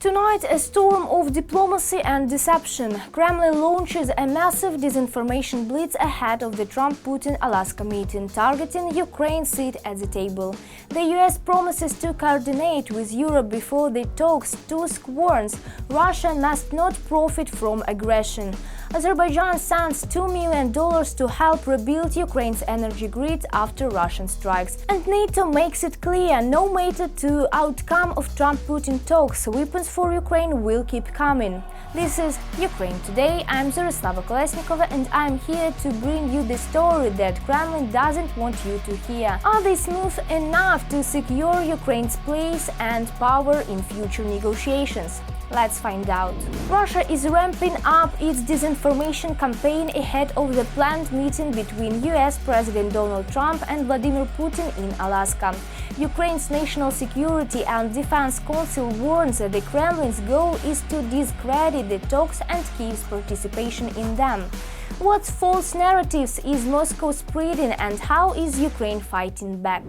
Tonight, a storm of diplomacy and deception. Kremlin launches a massive disinformation blitz ahead of the Trump-Putin Alaska meeting, targeting Ukraine's seat at the table. The US promises to coordinate with Europe before the talks. Tusk warns Russia must not profit from aggression. Azerbaijan sends $2 million to help rebuild Ukraine's energy grid after Russian strikes. And Nato makes it clear, no matter the outcome of Trump-Putin talks, weapons for Ukraine will keep coming. This is Ukraine Today. I'm Zaroslava Kolesnikova and I'm here to bring you the story that Kremlin doesn't want you to hear. Are they smooth enough to secure Ukraine's place and power in future negotiations? Let's find out. Russia is ramping up its disinformation campaign ahead of the planned meeting between US President Donald Trump and Vladimir Putin in Alaska. Ukraine's National Security and Defense Council warns that the Kremlin's goal is to discredit the talks and Kyiv's participation in them. What false narratives is Moscow spreading and how is Ukraine fighting back?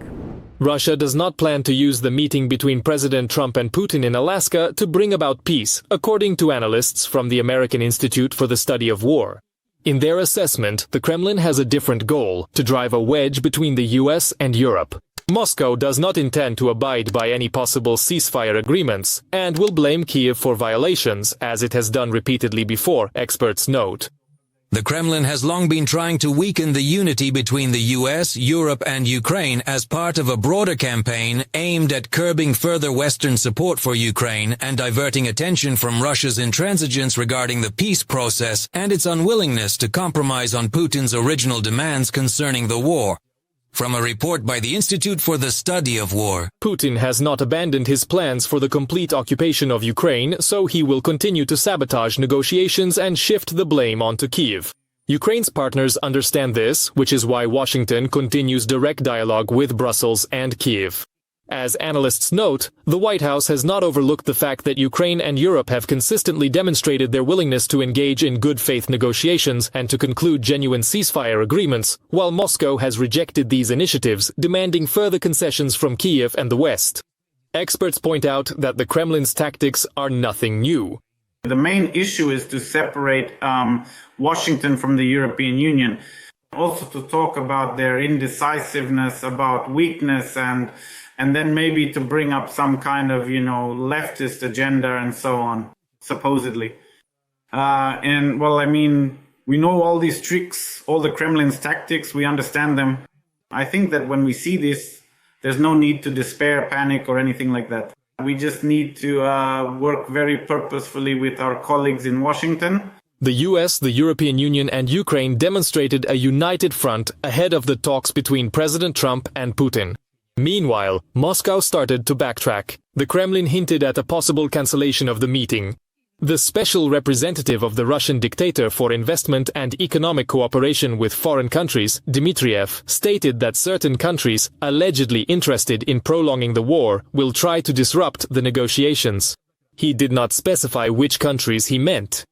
Russia does not plan to use the meeting between President Trump and Putin in Alaska to bring about peace, according to analysts from the American Institute for the Study of War. In their assessment, the Kremlin has a different goal: to drive a wedge between the US and Europe. Moscow does not intend to abide by any possible ceasefire agreements and will blame Kyiv for violations, as it has done repeatedly before, experts note. The Kremlin has long been trying to weaken the unity between the US, Europe and Ukraine as part of a broader campaign aimed at curbing further Western support for Ukraine and diverting attention from Russia's intransigence regarding the peace process and its unwillingness to compromise on Putin's original demands concerning the war. From a report by the Institute for the Study of War, Putin has not abandoned his plans for the complete occupation of Ukraine, so he will continue to sabotage negotiations and shift the blame onto Kyiv. Ukraine's partners understand this, which is why Washington continues direct dialogue with Brussels and Kyiv. As analysts note, the White House has not overlooked the fact that Ukraine and Europe have consistently demonstrated their willingness to engage in good faith negotiations and to conclude genuine ceasefire agreements, while Moscow has rejected these initiatives, demanding further concessions from Kyiv and the West. Experts point out that the Kremlin's tactics are nothing new. The main issue is to separate Washington from the European Union. Also to talk about their indecisiveness, about weakness, and then maybe to bring up some kind of, leftist agenda and so on, supposedly. We know all these tricks, all the Kremlin's tactics, we understand them. I think that when we see this, there's no need to despair, panic, or anything like that. We just need to work very purposefully with our colleagues in Washington. The US, the European Union and Ukraine demonstrated a united front ahead of the talks between President Trump and Putin. Meanwhile, Moscow started to backtrack. The Kremlin hinted at a possible cancellation of the meeting. The special representative of the Russian dictator for investment and economic cooperation with foreign countries, Dmitriev, stated that certain countries, allegedly interested in prolonging the war, will try to disrupt the negotiations. He did not specify which countries he meant.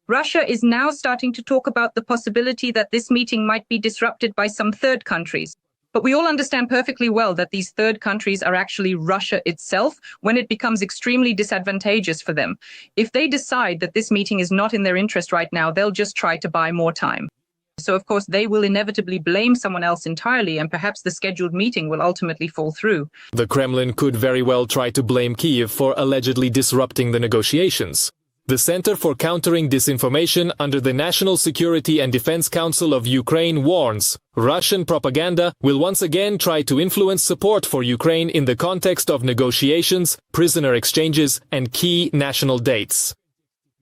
Russia is now starting to talk about the possibility that this meeting might be disrupted by some third countries. But we all understand perfectly well that these third countries are actually Russia itself when it becomes extremely disadvantageous for them. If they decide that this meeting is not in their interest right now, they'll just try to buy more time. So, of course, they will inevitably blame someone else entirely, and perhaps the scheduled meeting will ultimately fall through. The Kremlin could very well try to blame Kyiv for allegedly disrupting the negotiations. The Center for Countering Disinformation under the National Security and Defense Council of Ukraine warns Russian propaganda will once again try to influence support for Ukraine in the context of negotiations, prisoner exchanges, and key national dates.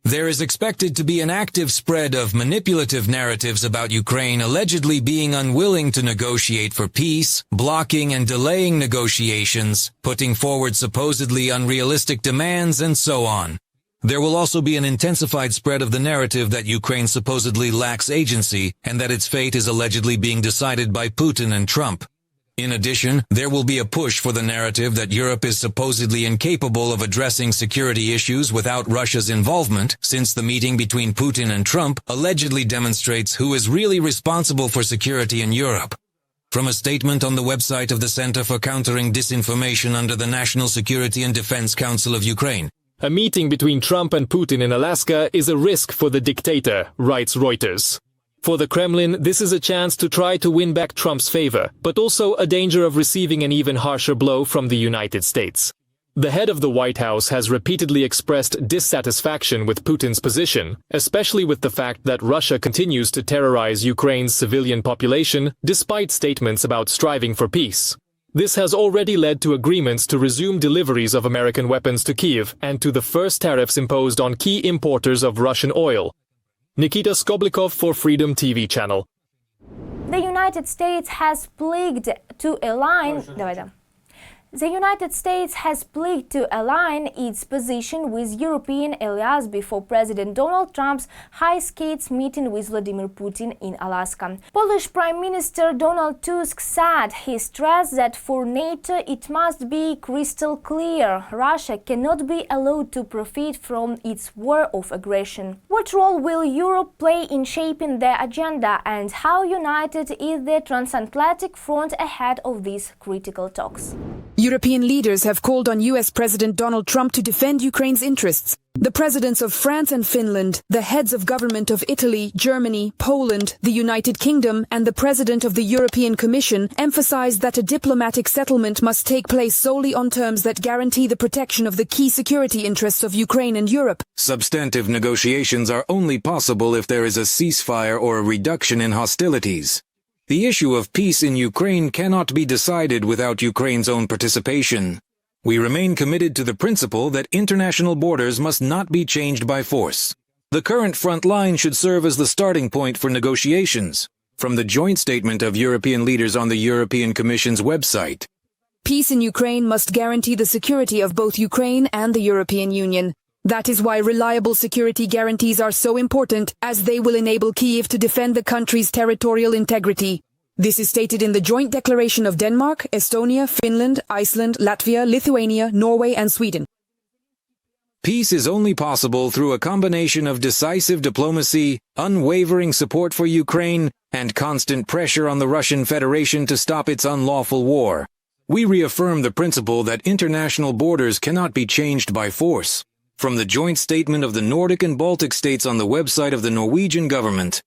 There is expected to be an active spread of manipulative narratives about Ukraine allegedly being unwilling to negotiate for peace, blocking and delaying negotiations, putting forward supposedly unrealistic demands, and so on. There will also be an intensified spread of the narrative that Ukraine supposedly lacks agency and that its fate is allegedly being decided by Putin and Trump. In addition, there will be a push for the narrative that Europe is supposedly incapable of addressing security issues without Russia's involvement, since the meeting between Putin and Trump allegedly demonstrates who is really responsible for security in Europe. From a statement on the website of the Center for Countering Disinformation under the National Security and Defense Council of Ukraine, A meeting between Trump and Putin in Alaska is a risk for the dictator, writes Reuters. For the Kremlin, this is a chance to try to win back Trump's favor, but also a danger of receiving an even harsher blow from the United States. The head of the White House has repeatedly expressed dissatisfaction with Putin's position, especially with the fact that Russia continues to terrorize Ukraine's civilian population despite statements about striving for peace. This has already led to agreements to resume deliveries of American weapons to Kyiv and to the first tariffs imposed on key importers of Russian oil. Nikita Skoblikov for Freedom TV channel. The United States has pledged to align its position with European allies before President Donald Trump's high-stakes meeting with Vladimir Putin in Alaska. Polish Prime Minister Donald Tusk said he stressed that for NATO it must be crystal clear Russia cannot be allowed to profit from its war of aggression. What role will Europe play in shaping the agenda, and how united is the transatlantic front ahead of these critical talks? European leaders have called on US President Donald Trump to defend Ukraine's interests. The presidents of France and Finland, the heads of government of Italy, Germany, Poland, the United Kingdom, and the president of the European Commission emphasized that a diplomatic settlement must take place solely on terms that guarantee the protection of the key security interests of Ukraine and Europe. Substantive negotiations are only possible if there is a ceasefire or a reduction in hostilities. The issue of peace in Ukraine cannot be decided without Ukraine's own participation. We remain committed to the principle that international borders must not be changed by force. The current front line should serve as the starting point for negotiations, from the joint statement of European leaders on the European Commission's website. Peace in Ukraine must guarantee the security of both Ukraine and the European Union. That is why reliable security guarantees are so important, as they will enable Kyiv to defend the country's territorial integrity. This is stated in the joint declaration of Denmark, Estonia, Finland, Iceland, Latvia, Lithuania, Norway, and Sweden. Peace is only possible through a combination of decisive diplomacy, unwavering support for Ukraine, and constant pressure on the Russian Federation to stop its unlawful war. We reaffirm the principle that international borders cannot be changed by force. From the joint statement of the Nordic and Baltic states on the website of the Norwegian government.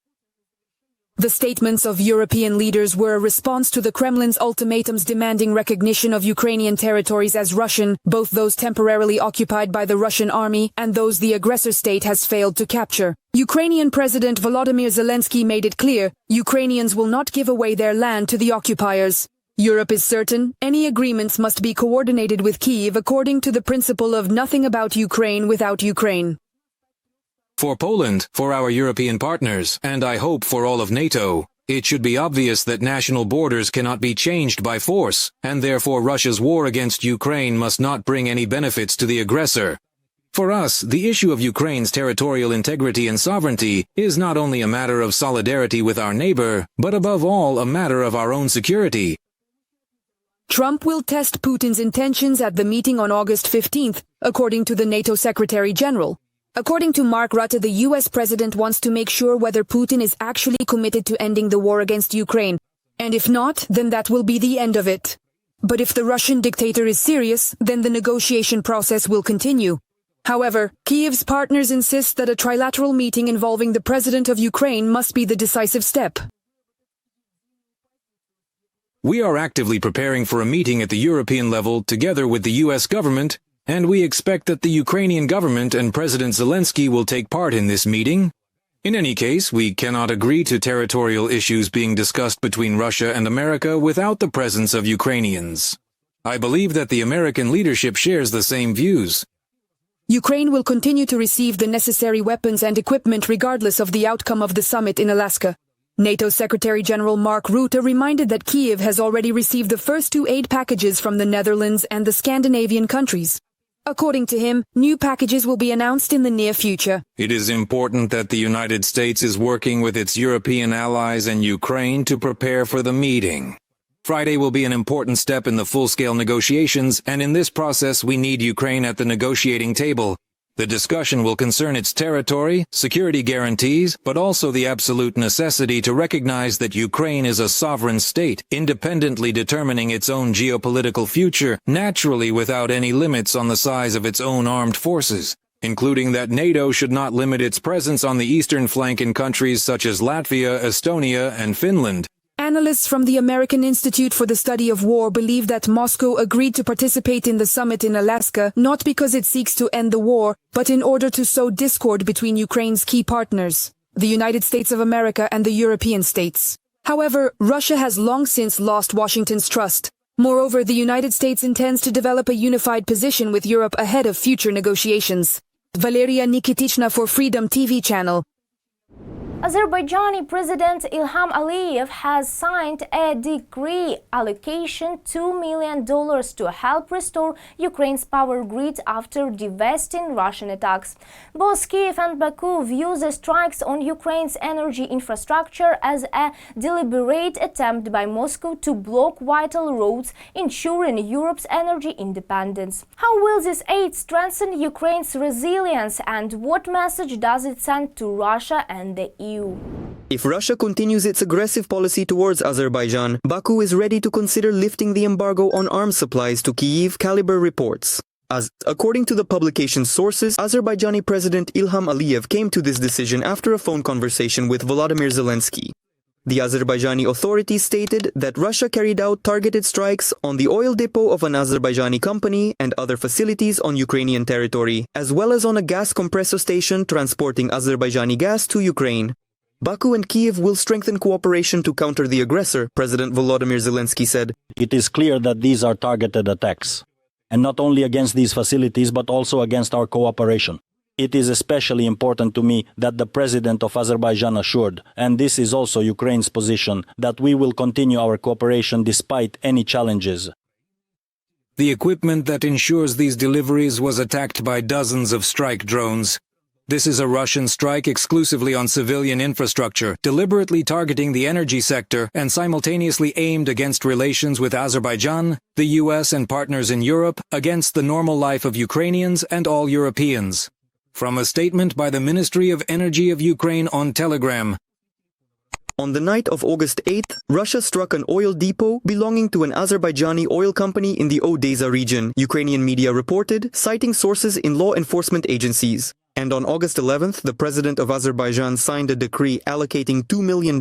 The statements of European leaders were a response to the Kremlin's ultimatums demanding recognition of Ukrainian territories as Russian, both those temporarily occupied by the Russian army and those the aggressor state has failed to capture. Ukrainian President Volodymyr Zelensky made it clear, Ukrainians will not give away their land to the occupiers. Europe is certain, any agreements must be coordinated with Kyiv according to the principle of nothing about Ukraine without Ukraine. For Poland, for our European partners, and I hope for all of NATO, it should be obvious that national borders cannot be changed by force, and therefore Russia's war against Ukraine must not bring any benefits to the aggressor. For us, the issue of Ukraine's territorial integrity and sovereignty is not only a matter of solidarity with our neighbor, but above all a matter of our own security. Trump will test Putin's intentions at the meeting on August 15th, according to the NATO Secretary General. According to Mark Rutte, the US president wants to make sure whether Putin is actually committed to ending the war against Ukraine. And if not, then that will be the end of it. But if the Russian dictator is serious, then the negotiation process will continue. However, Kyiv's partners insist that a trilateral meeting involving the president of Ukraine must be the decisive step. We are actively preparing for a meeting at the European level together with the US government, and we expect that the Ukrainian government and President Zelensky will take part in this meeting. In any case, we cannot agree to territorial issues being discussed between Russia and America without the presence of Ukrainians. I believe that the American leadership shares the same views. Ukraine will continue to receive the necessary weapons and equipment regardless of the outcome of the summit in Alaska. NATO Secretary General Mark Rutte reminded that Kyiv has already received the first 2 aid packages from the Netherlands and the Scandinavian countries. According to him, new packages will be announced in the near future. It is important that the United States is working with its European allies and Ukraine to prepare for the meeting. Friday will be an important step in the full-scale negotiations, and in this process we need Ukraine at the negotiating table. The discussion will concern its territory, security guarantees, but also the absolute necessity to recognize that Ukraine is a sovereign state, independently determining its own geopolitical future, naturally without any limits on the size of its own armed forces, including that NATO should not limit its presence on the eastern flank in countries such as Latvia, Estonia, and Finland. Analysts from the American Institute for the Study of War believe that Moscow agreed to participate in the summit in Alaska not because it seeks to end the war, but in order to sow discord between Ukraine's key partners, the United States of America and the European states. However, Russia has long since lost Washington's trust. Moreover, the United States intends to develop a unified position with Europe ahead of future negotiations. Valeria Nikitichna for Freedom TV channel. Azerbaijani President Ilham Aliyev has signed a decree allocation $2 million to help restore Ukraine's power grid after devastating Russian attacks. Both Kiev and Baku view the strikes on Ukraine's energy infrastructure as a deliberate attempt by Moscow to block vital roads, ensuring Europe's energy independence. How will this aid strengthen Ukraine's resilience, and what message does it send to Russia and the EU? If Russia continues its aggressive policy towards Azerbaijan, Baku is ready to consider lifting the embargo on arms supplies to Kyiv, Caliber reports. According to the publication's sources, Azerbaijani President Ilham Aliyev came to this decision after a phone conversation with Volodymyr Zelensky. The Azerbaijani authorities stated that Russia carried out targeted strikes on the oil depot of an Azerbaijani company and other facilities on Ukrainian territory, as well as on a gas compressor station transporting Azerbaijani gas to Ukraine. Baku and Kyiv will strengthen cooperation to counter the aggressor, President Volodymyr Zelensky said. It is clear that these are targeted attacks, and not only against these facilities but also against our cooperation. It is especially important to me that the President of Azerbaijan assured, and this is also Ukraine's position, that we will continue our cooperation despite any challenges. The equipment that ensures these deliveries was attacked by dozens of strike drones. This is a Russian strike exclusively on civilian infrastructure, deliberately targeting the energy sector and simultaneously aimed against relations with Azerbaijan, the US and partners in Europe, against the normal life of Ukrainians and all Europeans. From a statement by the Ministry of Energy of Ukraine on Telegram. On the night of August 8th, Russia struck an oil depot belonging to an Azerbaijani oil company in the Odesa region, Ukrainian media reported, citing sources in law enforcement agencies. And on August 11th, the president of Azerbaijan signed a decree allocating $2 million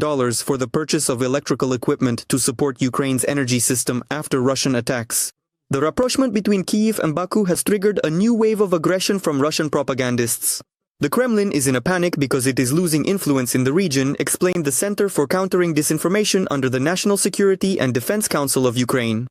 for the purchase of electrical equipment to support Ukraine's energy system after Russian attacks. The rapprochement between Kyiv and Baku has triggered a new wave of aggression from Russian propagandists. The Kremlin is in a panic because it is losing influence in the region, explained the Center for Countering Disinformation under the National Security and Defense Council of Ukraine.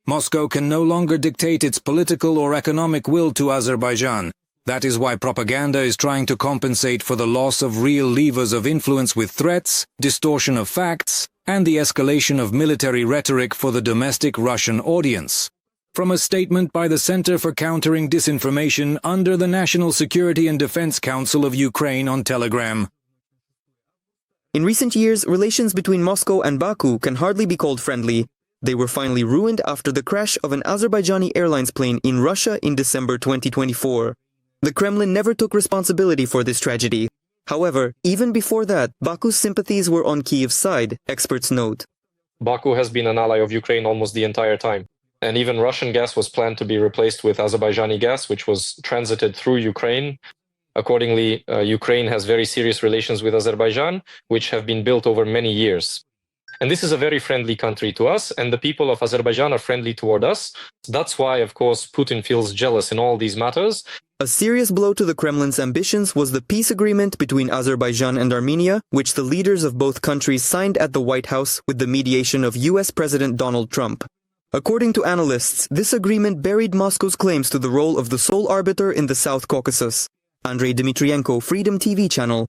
Moscow can no longer dictate its political or economic will to Azerbaijan. That is why propaganda is trying to compensate for the loss of real levers of influence with threats, distortion of facts, and the escalation of military rhetoric for the domestic Russian audience. From a statement by the Center for Countering Disinformation under the National Security and Defense Council of Ukraine on Telegram. In recent years, relations between Moscow and Baku can hardly be called friendly. They were finally ruined after the crash of an Azerbaijani Airlines plane in Russia in December 2024. The Kremlin never took responsibility for this tragedy. However, even before that, Baku's sympathies were on Kyiv's side, experts note. Baku has been an ally of Ukraine almost the entire time. And even Russian gas was planned to be replaced with Azerbaijani gas, which was transited through Ukraine. Accordingly, Ukraine has very serious relations with Azerbaijan, which have been built over many years. And this is a very friendly country to us, and the people of Azerbaijan are friendly toward us. That's why, of course, Putin feels jealous in all these matters. A serious blow to the Kremlin's ambitions was the peace agreement between Azerbaijan and Armenia, which the leaders of both countries signed at the White House with the mediation of US President Donald Trump. According to analysts, this agreement buried Moscow's claims to the role of the sole arbiter in the South Caucasus. Andrei Dmitrienko, Freedom TV channel.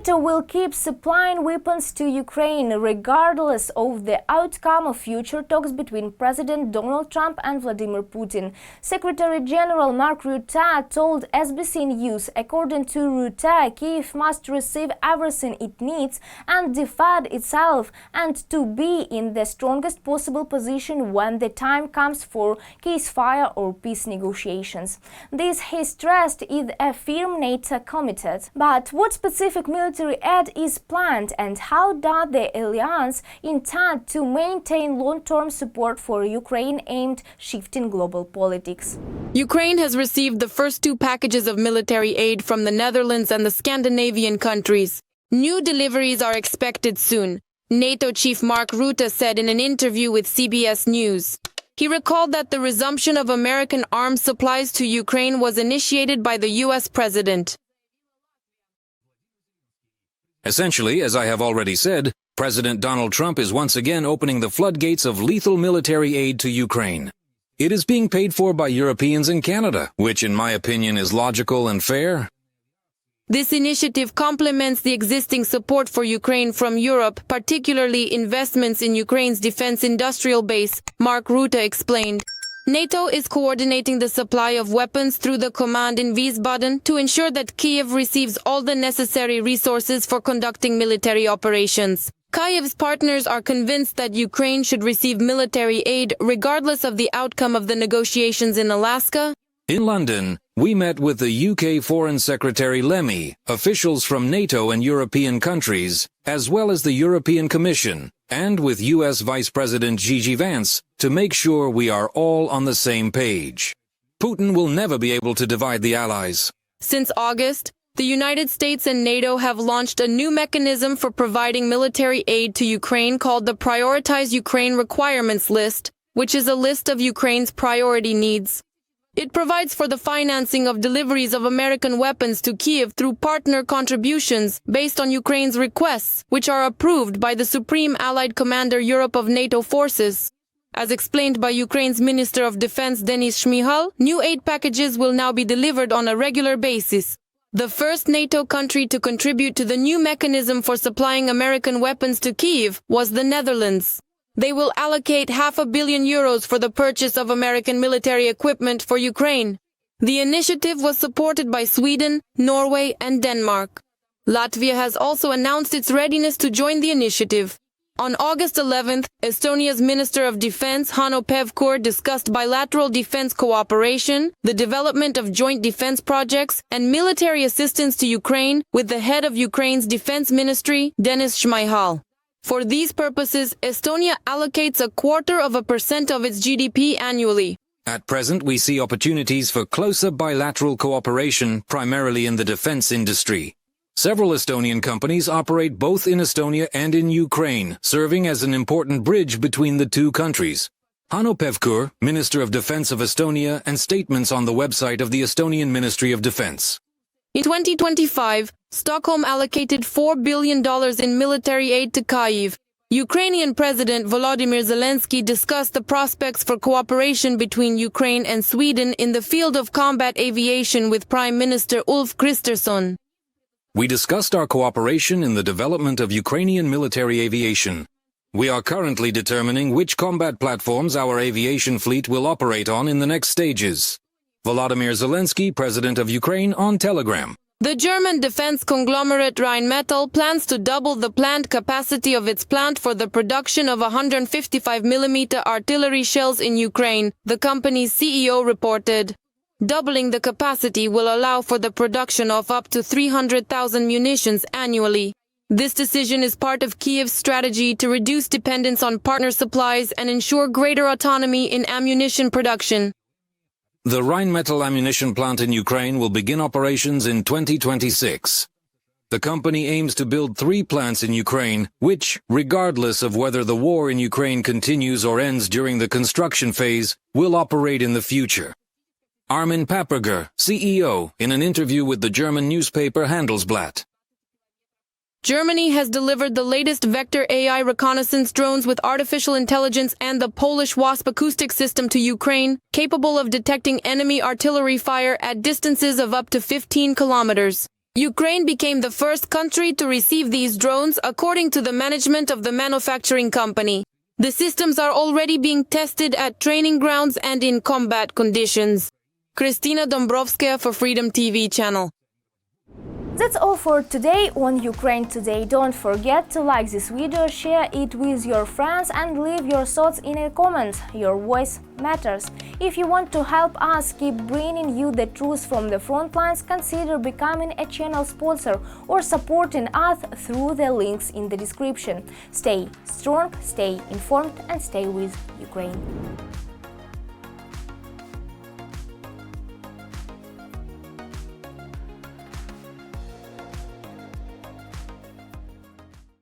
NATO will keep supplying weapons to Ukraine regardless of the outcome of future talks between President Donald Trump and Vladimir Putin. Secretary General Mark Rutte told SBC News, according to Rutte, Kyiv must receive everything it needs and defend itself, and to be in the strongest possible position when the time comes for ceasefire or peace negotiations. This, he stressed, is a firm NATO committed. But what specific military aid is planned, and how does the alliance intend to maintain long-term support for Ukraine aimed shifting global politics? Ukraine has received the first two packages of military aid from the Netherlands and the Scandinavian countries. New deliveries are expected soon, NATO chief Mark Rutte said in an interview with CBS News. He recalled that the resumption of American arms supplies to Ukraine was initiated by the U.S. president. Essentially, as I have already said, President Donald Trump is once again opening the floodgates of lethal military aid to Ukraine. It is being paid for by Europeans and Canada, which in my opinion is logical and fair. This initiative complements the existing support for Ukraine from Europe, particularly investments in Ukraine's defense industrial base, Mark Rutte explained. NATO is coordinating the supply of weapons through the command in Wiesbaden to ensure that Kyiv receives all the necessary resources for conducting military operations. Kyiv's partners are convinced that Ukraine should receive military aid regardless of the outcome of the negotiations in Alaska. In London, we met with the UK Foreign Secretary Lemmy, officials from NATO and European countries, as well as the European Commission, and with US Vice President Gigi Vance, to make sure we are all on the same page. Putin will never be able to divide the allies. Since August, the United States and NATO have launched a new mechanism for providing military aid to Ukraine called the Prioritize Ukraine Requirements List, which is a list of Ukraine's priority needs. It provides for the financing of deliveries of American weapons to Kyiv through partner contributions based on Ukraine's requests, which are approved by the Supreme Allied Commander Europe of NATO forces. As explained by Ukraine's Minister of Defense Denis Shmyhal, new aid packages will now be delivered on a regular basis. The first NATO country to contribute to the new mechanism for supplying American weapons to Kyiv was the Netherlands. They will allocate €500 million for the purchase of American military equipment for Ukraine. The initiative was supported by Sweden, Norway, and Denmark. Latvia has also announced its readiness to join the initiative. On August 11th, Estonia's Minister of Defense Hanno Pevkur discussed bilateral defense cooperation, the development of joint defense projects, and military assistance to Ukraine with the head of Ukraine's defense ministry, Denis Shmyhal. For these purposes, Estonia allocates 0.25% of its GDP annually. At present, we see opportunities for closer bilateral cooperation, primarily in the defense industry. Several Estonian companies operate both in Estonia and in Ukraine, serving as an important bridge between the two countries. Hanno Pevkur, Minister of Defense of Estonia, and statements on the website of the Estonian Ministry of Defense. In 2025, Stockholm allocated $4 billion in military aid to Kyiv. Ukrainian President Volodymyr Zelensky discussed the prospects for cooperation between Ukraine and Sweden in the field of combat aviation with Prime Minister Ulf Kristersson. We discussed our cooperation in the development of Ukrainian military aviation. We are currently determining which combat platforms our aviation fleet will operate on in the next stages. Volodymyr Zelensky, President of Ukraine, on Telegram. The German defense conglomerate Rheinmetall plans to double the planned capacity of its plant for the production of 155mm artillery shells in Ukraine, the company's CEO reported. Doubling the capacity will allow for the production of up to 300,000 munitions annually. This decision is part of Kyiv's strategy to reduce dependence on partner supplies and ensure greater autonomy in ammunition production. The Rheinmetall ammunition plant in Ukraine will begin operations in 2026. The company aims to build 3 plants in Ukraine, which, regardless of whether the war in Ukraine continues or ends during the construction phase, will operate in the future. Armin Paperger, CEO, in an interview with the German newspaper Handelsblatt. Germany has delivered the latest vector AI reconnaissance drones with artificial intelligence and the Polish WASP acoustic system to Ukraine, capable of detecting enemy artillery fire at distances of up to 15 kilometers. Ukraine became the first country to receive these drones according to the management of the manufacturing company. The systems are already being tested at training grounds and in combat conditions. Kristina Dombrovskaya for Freedom TV channel. That's all for today on Ukraine Today. Don't forget to like this video, share it with your friends and leave your thoughts in a comment. Your voice matters. If you want to help us keep bringing you the truth from the front lines, consider becoming a channel sponsor or supporting us through the links in the description. Stay strong, stay informed and stay with Ukraine.